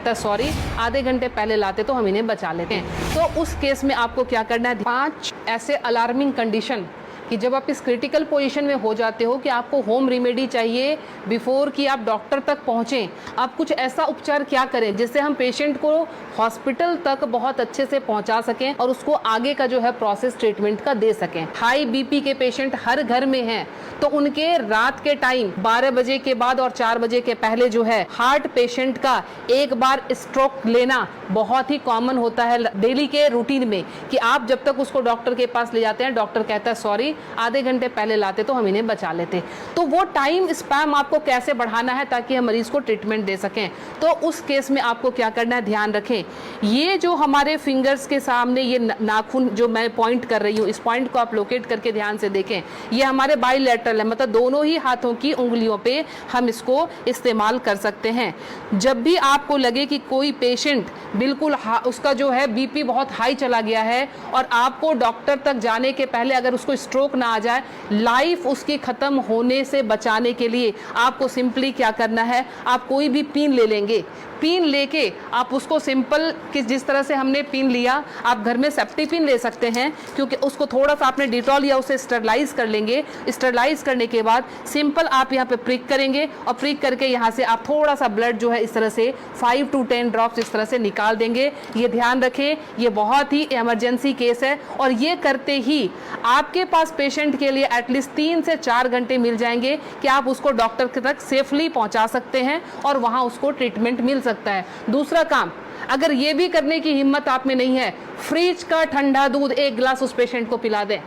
Sorry आधे घंटे पहले लाते तो हम इन्हें बचा लेते हैं। तो उस केस में आपको क्या करना है, 5 ऐसे अलार्मिंग कंडीशन कि जब आप इस क्रिटिकल पोजीशन में हो जाते हो कि आपको होम रेमेडी चाहिए बिफोर कि आप डॉक्टर तक पहुँचें। आप कुछ ऐसा उपचार क्या करें जिससे हम पेशेंट को हॉस्पिटल तक बहुत अच्छे से पहुंचा सकें और उसको आगे का जो है प्रोसेस ट्रीटमेंट का दे सकें। हाई बीपी के पेशेंट हर घर में हैं, तो उनके रात के टाइम 12 बजे के बाद और 4 बजे के पहले जो है हार्ट पेशेंट का एक बार स्ट्रोक लेना बहुत ही कॉमन होता है डेली के रूटीन में, कि आप जब तक उसको डॉक्टर के पास ले जाते हैं, डॉक्टर कहता है सॉरी आधे घंटे पहले लाते तो हम इन्हें बचा लेते। तो वो टाइम स्पैम आपको कैसे बढ़ाना है ताकि हम मरीज को ट्रीटमेंट दे सकें। तो उस केस में आपको क्या करना है, ध्यान रखें, ये जो हमारे फिंगर्स के सामने ये नाखून जो मैं पॉइंट कर रही हूँ, इस पॉइंट को आप लोकेट करके ध्यान से देखें, ये हमारे बाइलेटरल है, मतलब दोनों ही हाथों की उंगलियों पे हम इसको इस्तेमाल कर सकते हैं। जब भी आपको लगे कि कोई पेशेंट बिल्कुल उसका जो है बीपी बहुत हाई चला गया है और आपको डॉक्टर तक जाने के पहले अगर उसको स्ट्रोक ना आ जाए, लाइफ उसकी खत्म होने से बचाने के लिए आपको सिंपली क्या करना है, आप कोई भी पिन ले लेंगे, पिन लेके आप उसको सिंपल कि जिस तरह से हमने पिन लिया, आप घर में सेफ्टी पिन ले सकते हैं, क्योंकि उसको थोड़ा सा आपने डिटॉल या उसे स्टरलाइज कर लेंगे। स्टरलाइज करने के बाद सिंपल आप यहाँ पे प्रिक करेंगे और प्रिक करके यहाँ से आप थोड़ा सा ब्लड जो है इस तरह से 5 to 10 ड्रॉप्स इस तरह से निकाल देंगे। ये ध्यान रखें, ये बहुत ही इमरजेंसी केस है और ये करते ही आपके पास पेशेंट के लिए एटलीस्ट 3 से 4 घंटे मिल जाएंगे कि आप उसको डॉक्टर तक सेफली पहुँचा सकते हैं और वहाँ उसको ट्रीटमेंट मिल सकता है। दूसरा काम, अगर ये भी करने की हिम्मत आप में नहीं है, फ्रिज का ठंडा दूध 1 गिलास उस पेशेंट को पिला दें।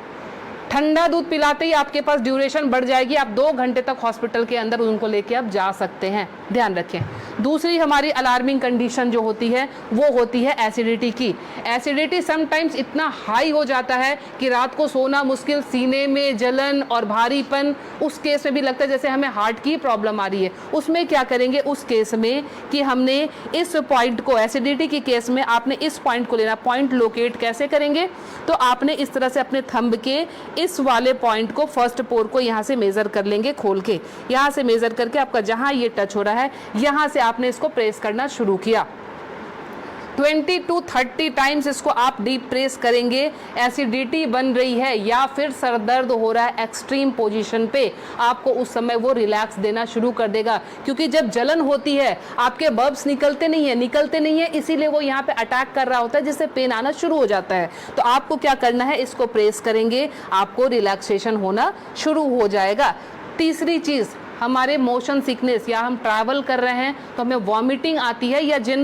ठंडा दूध पिलाते ही आपके पास ड्यूरेशन बढ़ जाएगी, आप 2 घंटे तक हॉस्पिटल के अंदर उनको लेके आप जा सकते हैं। ध्यान रखें। दूसरी हमारी अलार्मिंग कंडीशन जो होती है वो होती है एसिडिटी की। एसिडिटी समटाइम्स इतना हाई हो जाता है कि रात को सोना मुश्किल, सीने में जलन और भारीपन, उस केस में भी लगता है जैसे हमें हार्ट की प्रॉब्लम आ रही है। उसमें क्या करेंगे, उस केस में कि हमने इस पॉइंट को, एसिडिटी के केस में आपने इस पॉइंट को लेना। पॉइंट लोकेट कैसे करेंगे, तो आपने इस तरह से अपने थंब के इस वाले पॉइंट को, फर्स्ट पोर को यहाँ से मेजर कर लेंगे, खोल के यहाँ से मेजर करके आपका जहाँ ये टच हो रहा है यहाँ से आपने इसको प्रेस करना शुरू किया। 20 to 30 टाइम्स इसको आप डीप प्रेस करेंगे। एसिडिटी बन रही है या फिर सर दर्द हो रहा है एक्सट्रीम पोजीशन पे, आपको उस समय वो रिलैक्स देना शुरू कर देगा, क्योंकि जब जलन होती है आपके बब्स निकलते नहीं है, इसीलिए वो यहाँ पे अटैक कर रहा होता है, जिससे पेन आना शुरू हो जाता है। तो आपको क्या करना है, इसको प्रेस करेंगे, आपको रिलैक्सेशन होना शुरू हो जाएगा। तीसरी चीज़, हमारे मोशन सिकनेस या हम ट्रैवल कर रहे हैं तो हमें वॉमिटिंग आती है या जिन